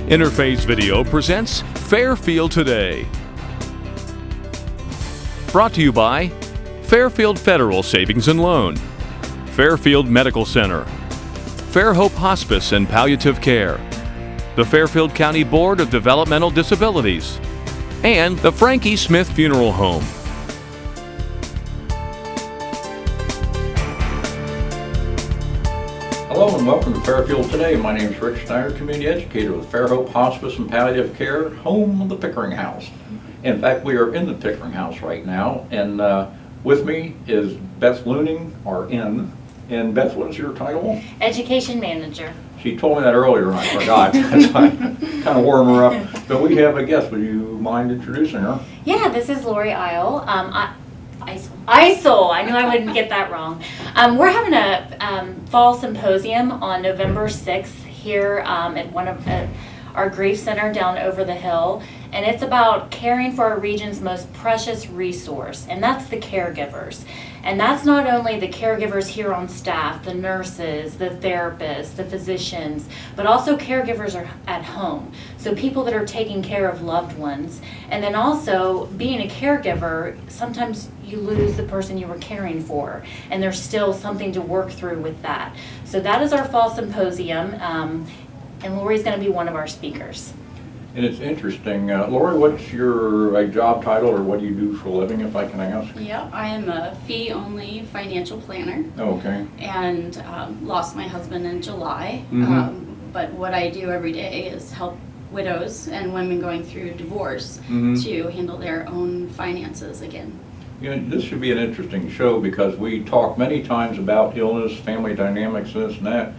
Interface Video presents Fairfield Today. Brought to you by Fairfield Federal Savings and Loan, Fairfield Medical Center, Fairhope Hospice and Palliative Care, the Fairfield County Board of Developmental Disabilities, and the Frankie Smith Funeral Home. Hello and welcome to Fairfield Today. My name is Rick Schneider, Community Educator with Fairhope Hospice and Palliative Care, home of the Pickering House. In fact, we are in the Pickering House right now, and with me is Beth Looning, RN. And Beth, what is your title? Education Manager. She told me that earlier and I forgot. That's why I kind of warm her up. But we have a guest. Would you mind introducing her? Yeah, this is Lori Isle. ISIL. I knew I wouldn't get that wrong. We're having a fall symposium on November 6th here at one of our grief center down over the hill, and it's about caring for our region's most precious resource, and that's the caregivers. And that's not only the caregivers here on staff, the nurses, the therapists, the physicians, but also caregivers are at home. So people that are taking care of loved ones. And then also, being a caregiver, sometimes you lose the person you were caring for, and there's still something to work through with that. So that is our fall symposium, and Lori's going to be one of our speakers. And it's interesting. Lori, what's your job title, or what do you do for a living, if I can ask? Yeah, I am a fee-only financial planner. Okay. And lost my husband in July. Mm-hmm. But what I do every day is help widows and women going through divorce to handle their own finances again. You know, this should be an interesting show because we talk many times about illness, family dynamics, this and that.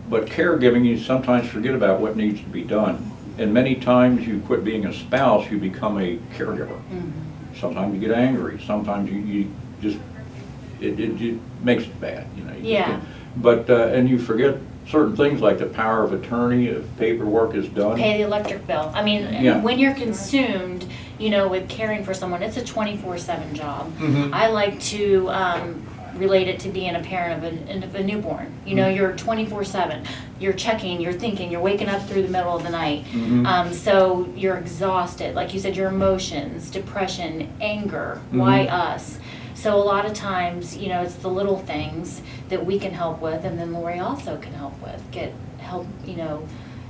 But caregiving, you sometimes forget about what needs to be done. And many times you quit being a spouse, you become a caregiver. Sometimes you get angry. Sometimes you just, it makes it bad, you know. Yeah. But, and you forget certain things like the power of attorney if paperwork is done. Pay the electric bill. I mean, when you're consumed, you know, with caring for someone, it's a 24/7 job. I like to relate it to being a parent of a newborn. You know, you're 24/7. You're checking, you're thinking, you're waking up through the middle of the night. So you're exhausted. Like you said, your emotions, depression, anger, why us? So a lot of times, you know, it's the little things that we can help with, and then Lori also can help with, help, you know,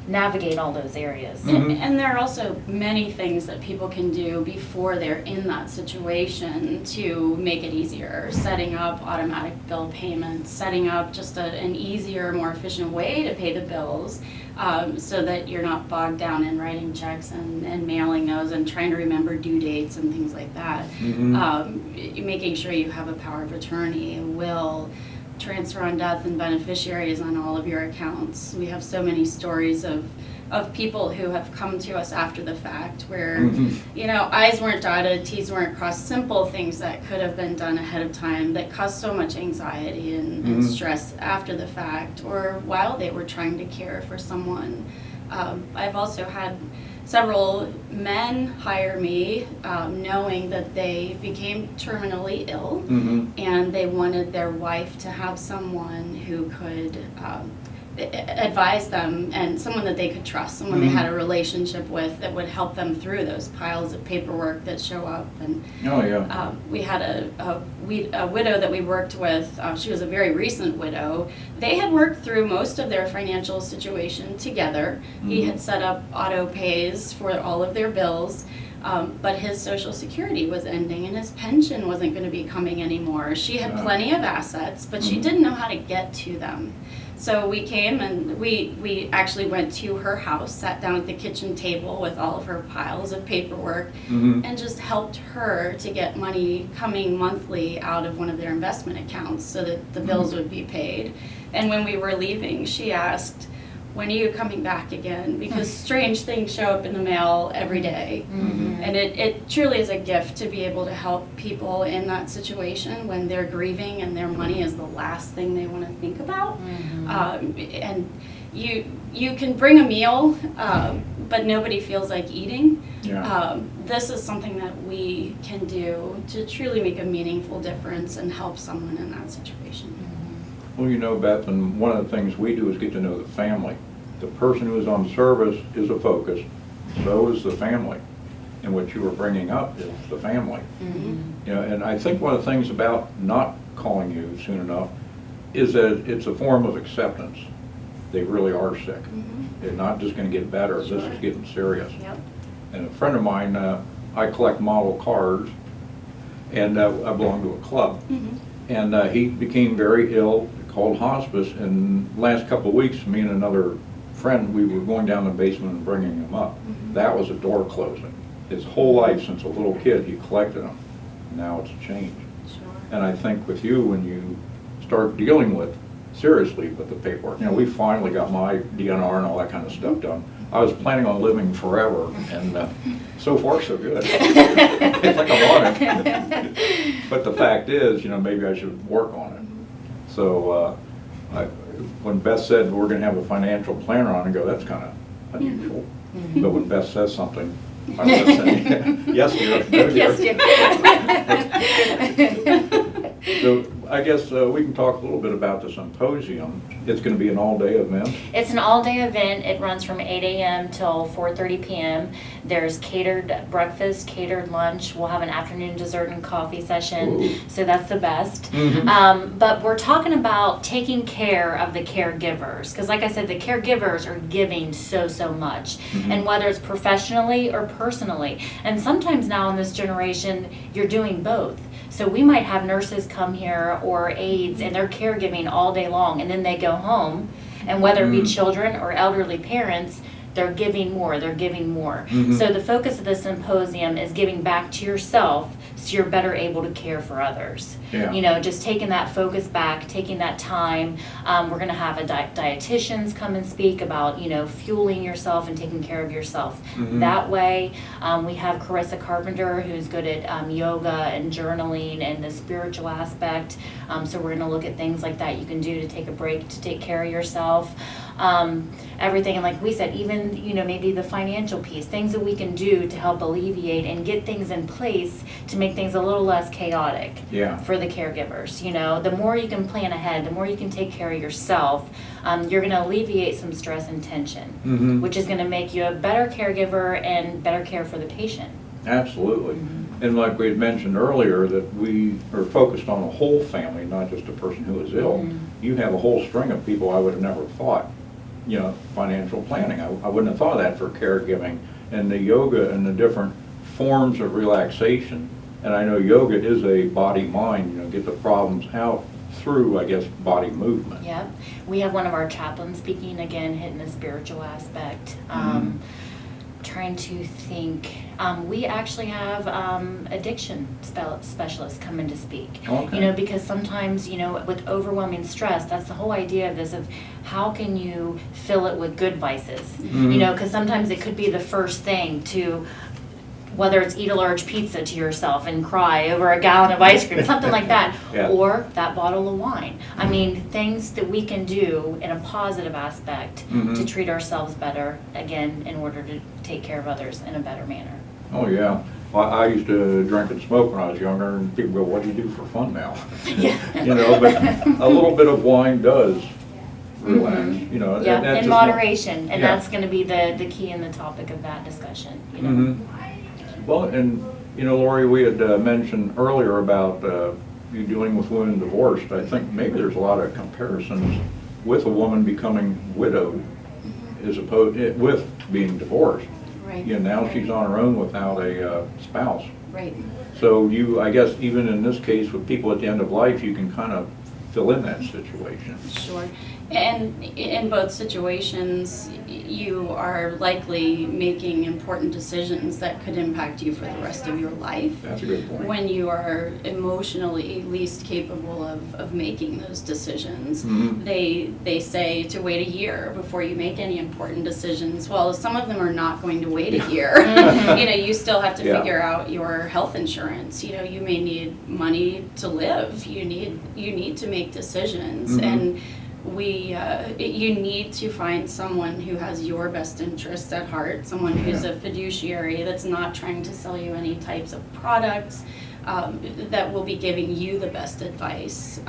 navigate all those areas. And there are also many things that people can do before they're in that situation to make it easier. Setting up automatic bill payments, setting up just an easier, more efficient way to pay the bills so that you're not bogged down in writing checks and mailing those and trying to remember due dates and things like that. Making sure you have a power of attorney, a will, transfer on death and beneficiaries on all of your accounts. We have so many stories of people who have come to us after the fact where, you know, I's weren't dotted, T's weren't crossed, simple things that could have been done ahead of time that caused so much anxiety and stress after the fact or while they were trying to care for someone. I've also had several men hire me knowing that they became terminally ill and they wanted their wife to have someone who could advise them and someone that they could trust, someone they had a relationship with that would help them through those piles of paperwork that show up. And we had a widow that we worked with. She was a very recent widow. They had worked through most of their financial situation together. He had set up auto pays for all of their bills. But his Social Security was ending and his pension wasn't going to be coming anymore. She had plenty of assets, but she didn't know how to get to them. So we came and we actually went to her house, sat down at the kitchen table with all of her piles of paperwork, and just helped her to get money coming monthly out of one of their investment accounts so that the bills would be paid. And when we were leaving, she asked, "When are you coming back again?" Because strange things show up in the mail every day. And it truly is a gift to be able to help people in that situation when they're grieving and their money is the last thing they want to think about. And you can bring a meal, but nobody feels like eating. This is something that we can do to truly make a meaningful difference and help someone in that situation. Well, you know, Beth, and one of the things we do is get to know the family. the person who is on service is a focus, so is the family. And what you were bringing up is the family. You know, and I think one of the things about not calling you soon enough is that it's a form of acceptance. They really are sick. They're not just going to get better. This is getting serious. Yep. And a friend of mine, I collect model cars, and I belong to a club. And he became very ill, called hospice, and last couple of weeks, me and another friend, we were going down the basement and bringing him up. That was a door closing. His whole life, since a little kid, he collected them. Now it's a change. And I think with you, when you start dealing with, seriously, with the paperwork, you know, we finally got my DNR and all that kind of stuff done. I was planning on living forever, and so far so good. It's like I want it. But the fact is, you know, maybe I should work on it. So when Beth said we're going to have a financial planner on, I go, that's kind of unusual. But when Beth says something, I listen. Yes, dear. No, dear. Yes, dear. So I guess we can talk a little bit about the symposium. It's going to be an all-day event. It's an all-day event. It runs from 8 a.m. till 4:30 p.m. There's catered breakfast, catered lunch. We'll have an afternoon dessert and coffee session. Ooh. So that's the best. But we're talking about taking care of the caregivers, because like I said, the caregivers are giving so much, and whether it's professionally or personally. And sometimes now in this generation, you're doing both. So we might have nurses come here or aides, and they're caregiving all day long, and then they go home, and whether it be children or elderly parents, they're giving more, they're giving more. So the focus of the symposium is giving back to yourself so you're better able to care for others. Yeah. You know, just taking that focus back, taking that time. We're going to have a dietitians come and speak about, you know, fueling yourself and taking care of yourself that way. We have Carissa Carpenter, who's good at yoga and journaling and the spiritual aspect. So we're going to look at things like that you can do to take a break, to take care of yourself. Everything, and like we said, even, you know, maybe the financial piece, things that we can do to help alleviate and get things in place to make things a little less chaotic for the caregivers. You know, the more you can plan ahead, the more you can take care of yourself, you're going to alleviate some stress and tension, which is going to make you a better caregiver and better care for the patient. Absolutely. And like we had mentioned earlier, that we are focused on a whole family, not just a person who is ill. You have a whole string of people I would have never thought. You know, financial planning. I wouldn't have thought of that for caregiving, and the yoga and the different forms of relaxation. And I know yoga is a body-mind, you know, get the problems out through, I guess, body movement. Yep. We have one of our chaplains speaking, again, hitting the spiritual aspect. Trying to think. We actually have addiction specialists coming to speak. Okay. You know, because sometimes, you know, with overwhelming stress, that's the whole idea of this, of how can you fill it with good vices? You know, because sometimes it could be the first thing to, whether it's eat a large pizza to yourself and cry over a gallon of ice cream, something like that, or that bottle of wine. I mean, things that we can do in a positive aspect to treat ourselves better, again, in order to take care of others in a better manner. Oh, yeah. Well, I used to drink and smoke when I was younger, and people go, what do you do for fun now? You know, but a little bit of wine does relax, you know. Yeah, that's in just moderation, and that's going to be the key and the topic of that discussion, you know. Well, and, you know, Lori, we had mentioned earlier about you dealing with women divorced. I think maybe there's a lot of comparisons with a woman becoming widowed as opposed with being divorced. Right. You know, now she's on her own without a spouse. Right. So you, I guess, even in this case with people at the end of life, you can kind of fill in that situation. Sure. And in both situations, you are likely making important decisions that could impact you for the rest of your life. That's a good point. When you are emotionally least capable of making those decisions. They say to wait a year before you make any important decisions. Well, some of them are not going to wait a year. You know, you still have to figure out your health insurance. You know, you may need money to live. You need to make decisions, and you need to find someone who has your best interests at heart, someone who's a fiduciary that's not trying to sell you any types of products, that will be giving you the best advice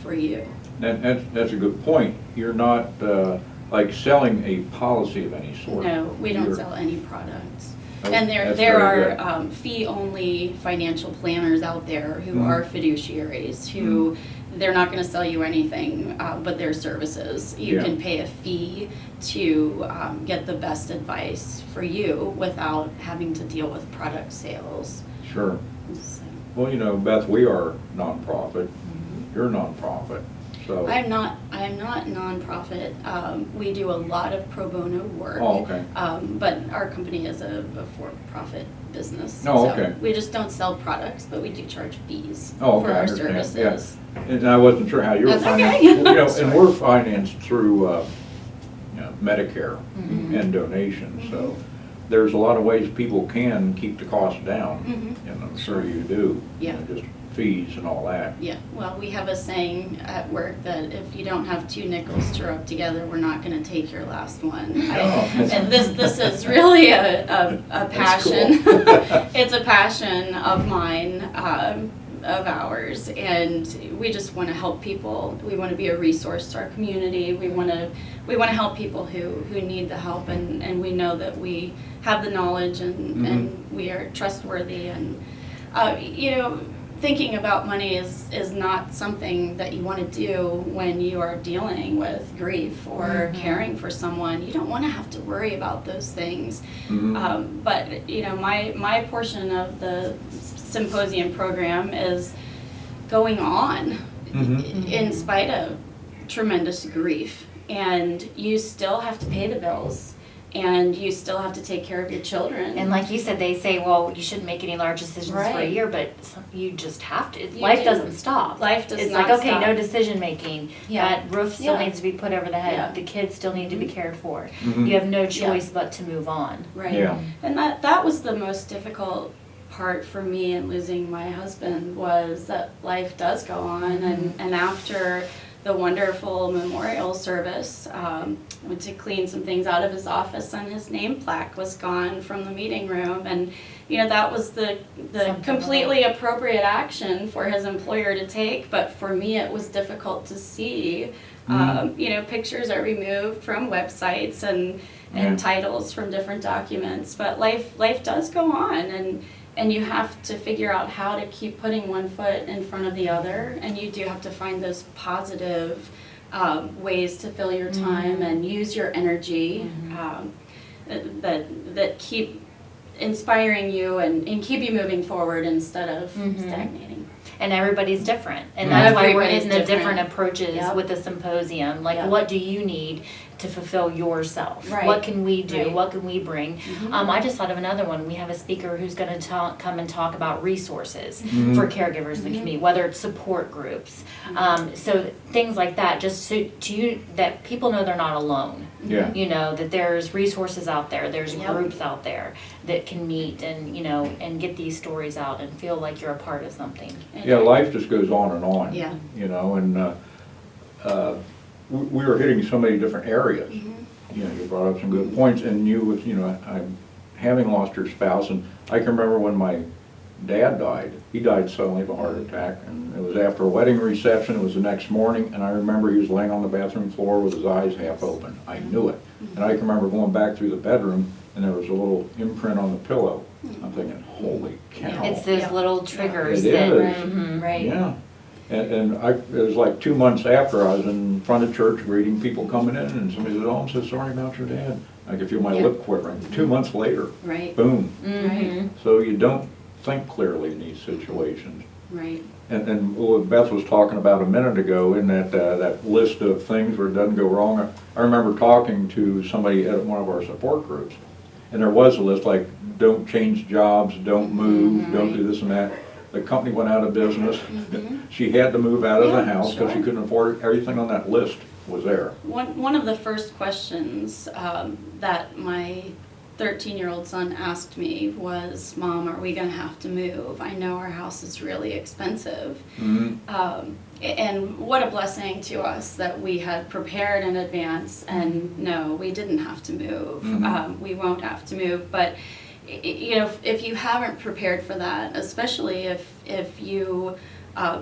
for you. That's a good point. You're not, a like selling a policy of any sort? No, we don't You're- sell any products. Oh, And there that's there very are good. fee-only financial planners out there who Mhm. are fiduciaries, who they're not gonna sell you anything but their services. You Yeah. can pay a fee to get the best advice for you without having to deal with product sales. Sure. So, Well, you know, Beth, we are nonprofit. You're nonprofit, so. I am not nonprofit. We do a lot of pro bono work. Oh, okay. But our company is a for-profit business. Oh, So okay. we just don't sell products, but we do charge fees Oh, okay, for I our understand, services. And I wasn't sure how you were That's financed. okay. You know, Sorry. and we're financed through, you know, Medicare Mm-hmm. and donations, so there's a lot of ways people can keep the cost down, Mhm. and I'm sure you do. Yeah. You know, just fees and all that. Yeah, well, we have a saying at work that if you don't have two nickels to rub together, we're not gonna take your last one. Oh. And this is really a That's cool. passion. It's a passion of mine, of ours, and we just wanna help people. We wanna be a resource to our community. We wanna help people who need the help, and we know that we have the knowledge and we are trustworthy, and, you know, thinking about money is not something that you want to do when you are dealing with grief or caring for someone. You don't want to have to worry about those things. But you know, my portion of the symposium program is going on in spite of tremendous grief, and you still have to pay the bills. And you still have to take care of your children. And like you said, they say, well, you shouldn't make any large decisions for a Right. year, but you just have to. You Life do. doesn't stop. Life does It's not like, okay, stop. no decision making. Yeah. That roof still Yeah. needs to be put over the head. Yeah. The kids still need to be cared for. Mhm. You have no choice but to move on. Right. Yeah. And that was the most difficult part for me in losing my husband, was that life does go on, and after the wonderful memorial service, went to clean some things out of his office, and his name plaque was gone from the meeting room, and you know, that was the Something completely appropriate action for his employer to take, but for me it was difficult to see. You know, pictures are removed from websites and Yeah. titles from different documents, but life does go on, and you have to figure out how to keep putting one foot in front of the other, and you do have to find those positive ways to fill your time and use your energy that keep inspiring you and keep you moving forward instead of stagnating. And everybody's different. And Yeah. that's why we're Everybody's hitting the different different. approaches Yep. with the symposium. Like, Yep. what do you need to fulfill yourself? Right. What can we do? Right. What can we bring? Mhm. I just thought of another one. We have a speaker who's going to come and talk about resources for caregivers in the community, whether it's support groups. So things like that, just so to you, that people know they're not alone. Yeah. You know, that there's resources out there, there's Yep. groups out there that can meet and, you know, and get these stories out and feel like you're a part of something. Yeah, life just goes on and on. Yeah. You know, and we were hitting so many different areas. You know, you brought up some good points, and you know, I'm having lost your spouse, and I can remember when my dad died. He died suddenly of a heart attack, and it was after a wedding reception. It was the next morning, and I remember he was laying on the bathroom floor with his eyes half open. I knew it. And I can remember going back through the bedroom, and there was a little imprint on the pillow. I'm thinking, holy cow. It's those Yeah. little triggers It that, is. right. Yeah, and it was like 2 months after I was in front of church greeting people coming in, and somebody said, "Oh, I'm so sorry about your dad." I could feel my Yeah. lip quivering. 2 months later, Right. boom. Right. So you don't think clearly in these situations. Right. And what Beth was talking about a minute ago in that list of things where it doesn't go wrong, I remember talking to somebody at one of our support groups, and there was a list like, don't change jobs, don't move, don't do this and that. The company went out of business. She had to move out of the Yeah, house because she sure. couldn't afford it. Everything on that list was there. One of the first questions that my 13-year-old son asked me was, "Mom, are we going to have to move? I know our house is really expensive." And what a blessing to us that we had prepared in advance, and no, we didn't have to move. We won't have to move, but you know, if you haven't prepared for that, especially if you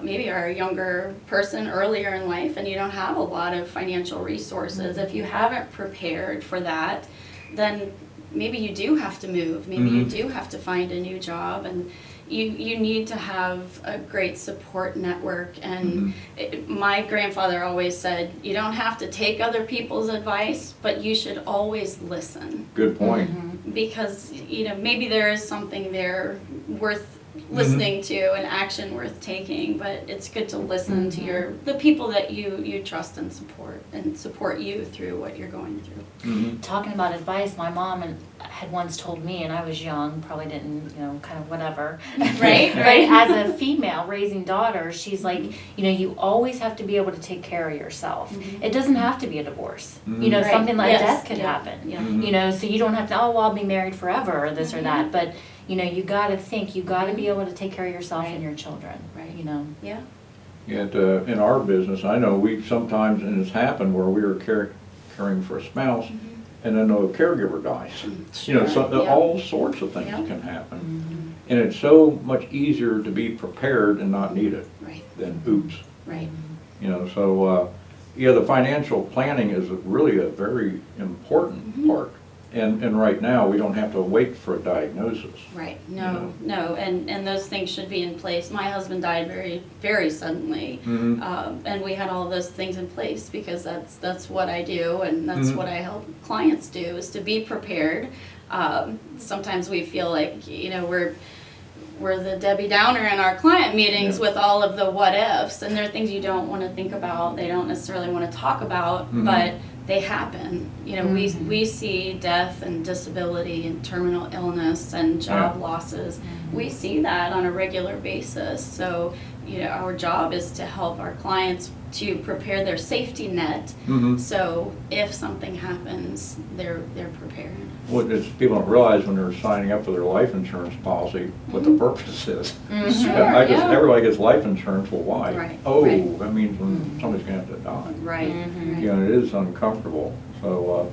maybe are a younger person earlier in life and you don't have a lot of financial resources. If you haven't prepared for that, then maybe you do have to move. Maybe you do have to find a new job, and you need to have a great support network. And my grandfather always said, you don't have to take other people's advice, but you should always listen. Good point. Because, you know, maybe there is something there worth listening to, an action worth taking, but it's good to listen to the people that you trust and support you through what you're going through. Talking about advice, my mom had once told me, and I was young, probably didn't, you know, kind of whatever. Right. But as a female raising daughters, she's like, you know, you always have to be able to take care of yourself. It doesn't have to be a divorce. You know, Right. something like Yes. death could Yeah. happen. Yeah. You know, so you don't have to, oh, well, I'll be married forever or this or that. But, you know, you got to think, you got to be able to take care of yourself and your children. Right. You know. Yeah. Yet, in our business, I know we sometimes, and it's happened where we were caring for a spouse, and then the caregiver dies. You know, so Yeah. all sorts of things Yeah. can happen. And it's so much easier to be prepared and not need it Right. than oops. Right. You know, so, yeah, the financial planning is really a very important part. And right now, we don't have to wait for a diagnosis. Right. No. And those things should be in place. My husband died very, very suddenly, and we had all those things in place because that's what I do, and that's what I help clients do, is to be prepared. Sometimes we feel like, you know, we're the Debbie Downer in our client meetings with all of the what ifs, and there are things you don't want to think about, they don't necessarily want to talk about, but they happen. You know, we see death and disability and terminal illness and job losses. We see that on a regular basis. So, you know, our job is to help our clients to prepare their safety net. So if something happens, they're prepared. What is, people don't realize when they're signing up for their life insurance policy, what the purpose is. Everybody gets life insurance, well, why? Right, Oh, right. that means when somebody's gonna have to die. Right. You know, it is uncomfortable. So,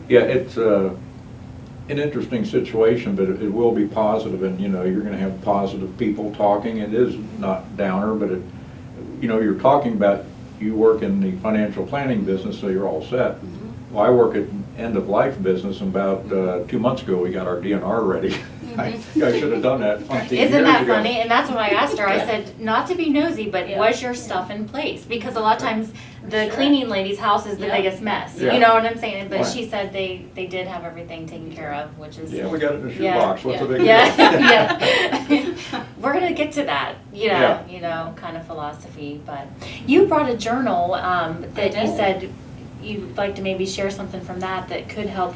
yeah, it's an interesting situation, but it will be positive, and, you know, you're gonna have positive people talking. It is not downer, but it, you know, you're talking about, you work in the financial planning business, so you're all set. Well, I work at end-of-life business, and about 2 months ago, we got our DNR ready. I should have done that 15 years Isn't that ago. funny? And that's what I asked her. I said, not to be nosy, but Yeah. was your stuff in place? Because a lot of times the Sure. cleaning lady's house is the Yeah. biggest mess. Yeah. You know what I'm saying? But Right. she said they did have everything taken care of, which is Yeah, we got it in the Yeah. shoebox, what's the big deal? yeah. We're gonna get to that, Yeah. you know, kind of philosophy. But you brought a journal that you did. said you'd like to maybe share something from that could help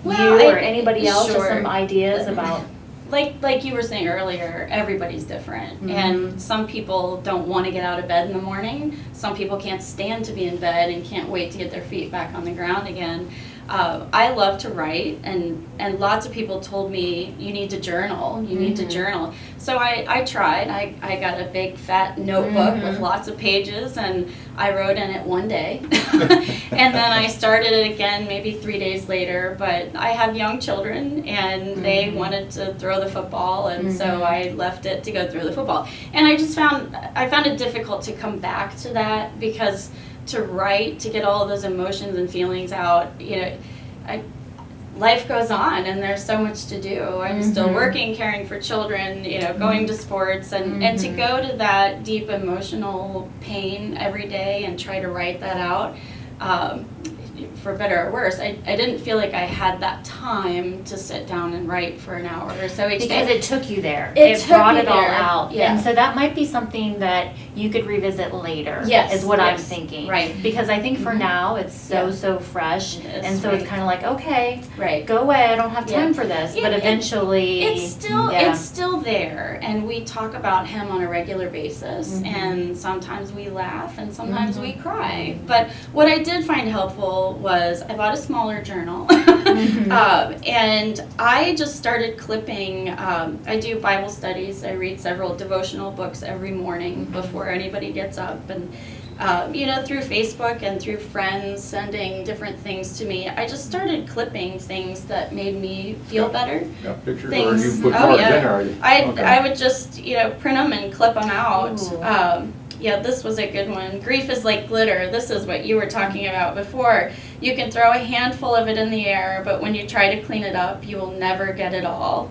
Well, you or I- anybody else with sure. some ideas about. Like you were saying earlier, everybody's different. And some people don't want to get out of bed in the morning. Some people can't stand to be in bed and can't wait to get their feet back on the ground again. I love to write, and lots of people told me, you need to journal, you need to journal. So I tried. I got a big fat notebook with lots of pages, and I wrote in it one day. And then I started it again maybe 3 days later, but I have young children, and they wanted to throw the football, and so I left it to go throw the football. And I found it difficult to come back to that, because to write, to get all of those emotions and feelings out, you know, life goes on, and there's so much to do. I'm still working, caring for children, you know, going to sports, and to go to that deep emotional pain every day and try to write that out, for better or worse, I didn't feel like I had that time to sit down and write for an hour or so each Because day. it took you there. It took brought me it all there. out. Yeah. And so that might be something that you could revisit later. Yes, Is what I'm yes. thinking. Right. Because I think for now it's Yeah. so fresh. It is, And so it's right. kind of like, okay, Right. go away. I don't have time Yeah. for this. Yeah, But it- eventually. It's still yeah. it's still there, and we talk about him on a regular basis, and sometimes we laugh and sometimes we cry. But what I did find helpful was I bought a smaller journal, and I just started clipping. I do Bible studies. I read several devotional books every morning before anybody gets up, and through Facebook and through friends sending different things to me, I just started clipping things that made me feel better. Got pictures, Things. or you put Oh, cards yeah. in there? Okay. I would just, print them and clip them out. Ooh. This was a good one. Grief is like glitter. This is what you were talking about before. You can throw a handful of it in the air, but when you try to clean it up, you will never get it all.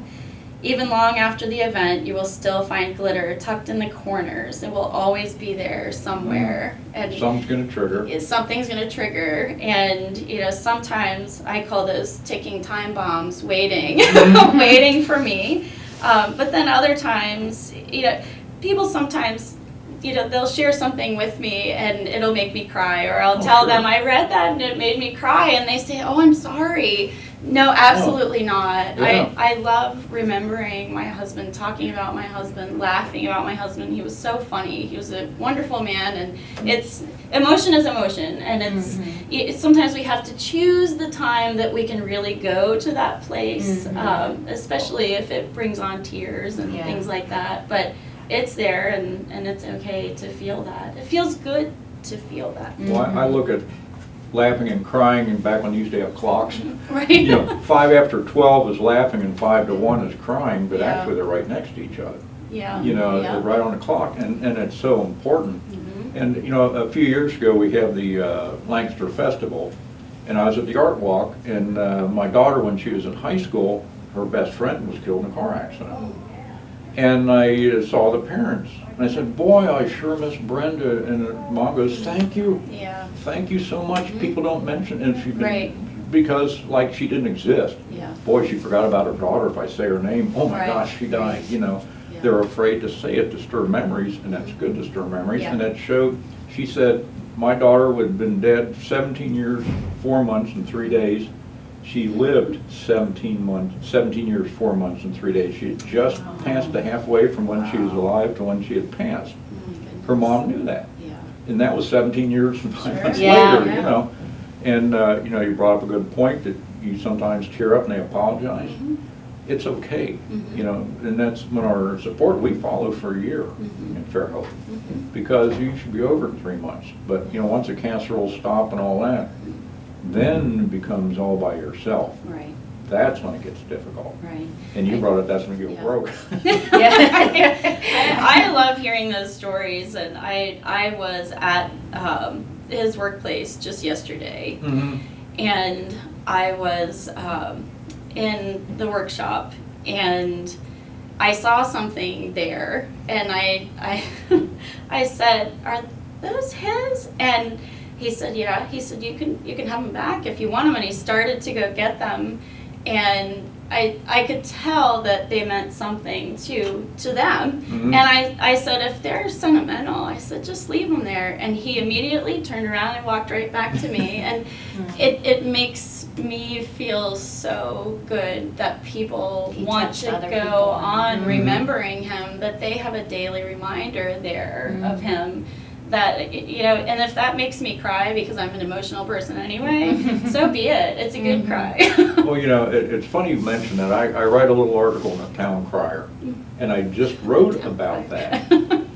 Even long after the event, you will still find glitter tucked in the corners. It will always be there somewhere. And Something's going to trigger. something's going to trigger. And, sometimes I call those ticking time bombs waiting, waiting for me. But then other times, people sometimes, they'll share something with me and it'll make me cry, or I'll tell them I read that and it made me cry, and they say, "Oh, I'm sorry." No, absolutely not. Yeah. I love remembering my husband, talking about my husband, laughing about my husband. He was so funny. He was a wonderful man, and it's emotion is emotion, and sometimes we have to choose the time that we can really go to that place, especially if it brings on tears and things like that. But it's there, and it's okay to feel that. It feels good to feel that. Well, I look at laughing and crying, and back when you used to have clocks, Right. 5 after 12 is laughing and 5 to 1 is crying, but Yeah. actually they're right next to each other. Yeah. They're right on the clock, and it's so important. Mm-hmm. And, a few years ago, we had the Lancaster Festival, and I was at the Art Walk, and my daughter, when she was in high school, her best friend was killed in a car accident. And I saw the parents, and I said, "Boy, I sure miss Brenda." And Mom goes, "Thank you. Yeah. Thank you so much." People don't mention it. Right. Because, like, she didn't exist. Yeah. Boy, she forgot about her daughter. If I say her name, oh my Right. gosh, she died, Yeah. They're afraid to say it to stir memories, and that's good to stir memories. Yeah. And it showed, she said, my daughter would have been dead 17 years, 4 months, and 3 days. She lived 17 years, 4 months, and 3 days. She had just passed the halfway from when she was alive to when she had passed. Oh my goodness. Her mom knew that. Yeah. And that was 17 years and 5 months Yeah. later, Yeah. And, you brought up a good point that you sometimes tear up and they apologize. It's okay, and that's when our support, we follow for a year in Fairhope, because you should be over in 3 months. But, once the casseroles stop and all that, then it becomes all by yourself. Right. That's when it gets difficult. Right. And you brought it, that's when you go Yeah. broke. I love hearing those stories, and I was at his workplace just yesterday, and I was in the workshop, and I saw something there, and I I said, "Are those his?" And he said, "Yeah." He said, you can have them back if you want them," and he started to go get them, and I could tell that they meant something to them. And I said, "If they're sentimental," I said, "just leave them there." And he immediately turned around and walked right back to me. And it makes me feel so good that people He want touched to other go people. on remembering him, that they have a daily reminder there of him. That, and if that makes me cry because I'm an emotional person anyway, so be it. It's a good cry. Well, it's funny you mention that. I write a little article in the Town Crier, and I just wrote about that.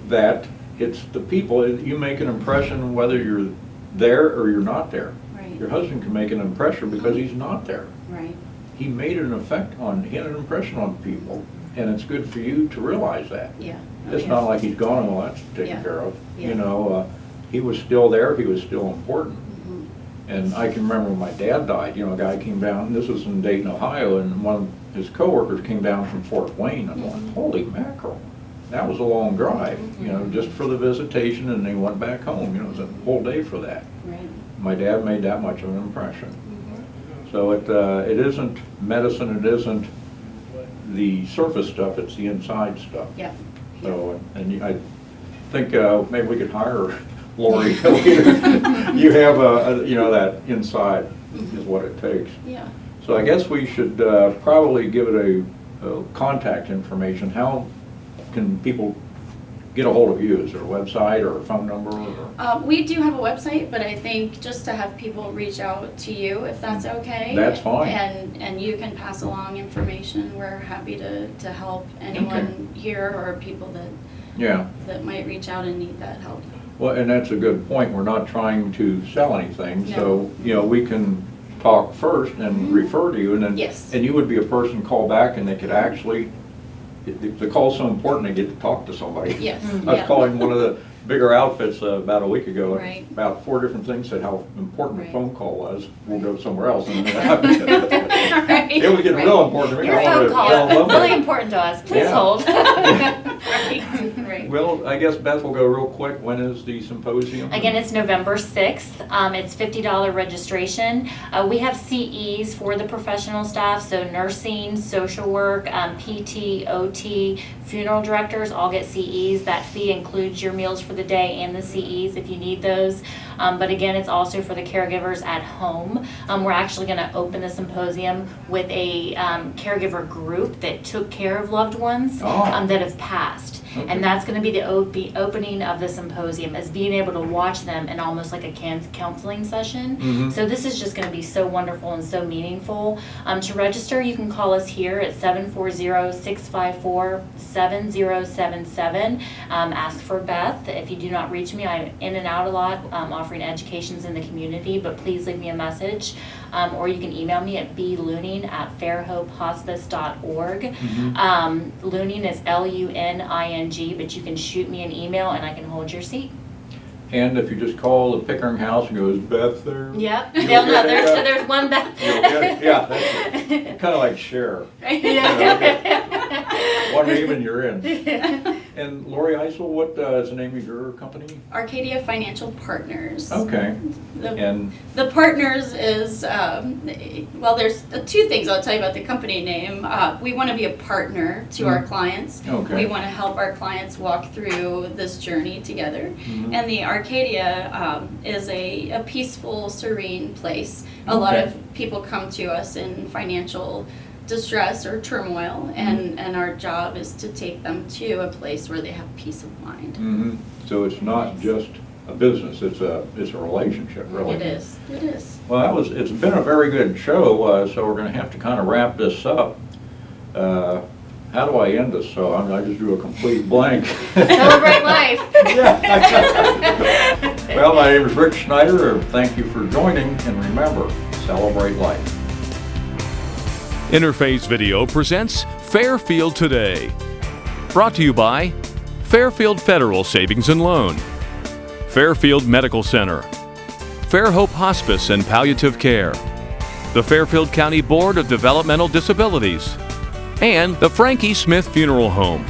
That it's the people, you make an impression whether you're there or you're not there. Right. Your husband can make an impression because he's not there. Right. He made he had an impression on people, and it's good for you to realize that. Yeah. It's not like he's gone and well, that's taken Yeah. care of. Yeah. He was still there, he was still important. And I can remember when my dad died, a guy came down, this was in Dayton, Ohio, and one of his coworkers came down from Fort Wayne. I'm like, holy mackerel, that was a long drive, just for the visitation, and they went back home. It was a whole day for that. Right. My dad made that much of an impression. So it isn't medicine, it isn't the surface stuff, it's the inside stuff. Yeah. So, and I think maybe we could hire Lori later. You have that inside is what it takes. Yeah. So I guess we should probably give it a contact information. How can people get a hold of you? Is there a website or a phone number? Or? We do have a website, but I think just to have people reach out to you, if that's okay. That's fine. And you can pass along information. We're happy to help anyone here or people that might reach out and need that help. Well, and that's a good point. We're not trying to sell anything, so, you know, we can talk first and refer to you, and then, Yes. and you would be a person call back, and they could actually, the call's so important, they get to talk to somebody. Yes. I was calling one of the bigger outfits about a week ago, and Right. about 4 different things said how important Right. the phone call was. We'll go somewhere else. And Right. it was getting real important to me. Your I wanted phone to call tell is them really that. important to us. Please Yeah. hold. Right. Well, I guess Beth will go real quick. When is the symposium? Again, it's November 6th. It's $50 registration. We have CEs for the professional staff, so nursing, social work, PT, OT, funeral directors all get CEs. That fee includes your meals for the day and the CEs if you need those. But again, it's also for the caregivers at home. We're actually going to open the symposium with a caregiver group that took care of loved ones that have passed. Okay. And that's going to be the opening of the symposium, is being able to watch them in almost like a counseling session. Mhm. So this is just going to be so wonderful and so meaningful. To register, you can call us here at 740-654-7077. Ask for Beth. If you do not reach me, I'm in and out a lot, offering educations in the community, but please leave me a message. Or you can email me at bluning@fairhopehospice.org. Luning is LUNING, but you can shoot me an email and I can hold your seat. And if you just call the Pickering house and go, is Beth there? Yep. You'll They'll know get it. there's one Beth. You'll get it. Yeah, that's kind of like Cher. One name and you're in. And Lori Eisel, what is the name of your company? Arcadia Financial Partners. Okay. The, And the partners is, well, there's 2 things I'll tell you about the company name. We want to be a partner to our clients. Okay. We want to help our clients walk through this journey together. And the Arcadia is a peaceful, serene place. A lot Okay. of people come to us in financial distress or turmoil, and our job is to take them to a place where they have peace of mind. so it's not just a business, it's a relationship, really. It is. It is. Well, it's been a very good show, so we're going to have to kind of wrap this up. How do I end this? So I just drew a complete blank. Celebrate life. Well, my name is Rick Schneider. Thank you for joining, and remember, celebrate life. Interface Video presents Fairfield Today. Brought to you by Fairfield Federal Savings and Loan, Fairfield Medical Center, Fairhope Hospice and Palliative Care, the Fairfield County Board of Developmental Disabilities, and the Frankie Smith Funeral Home.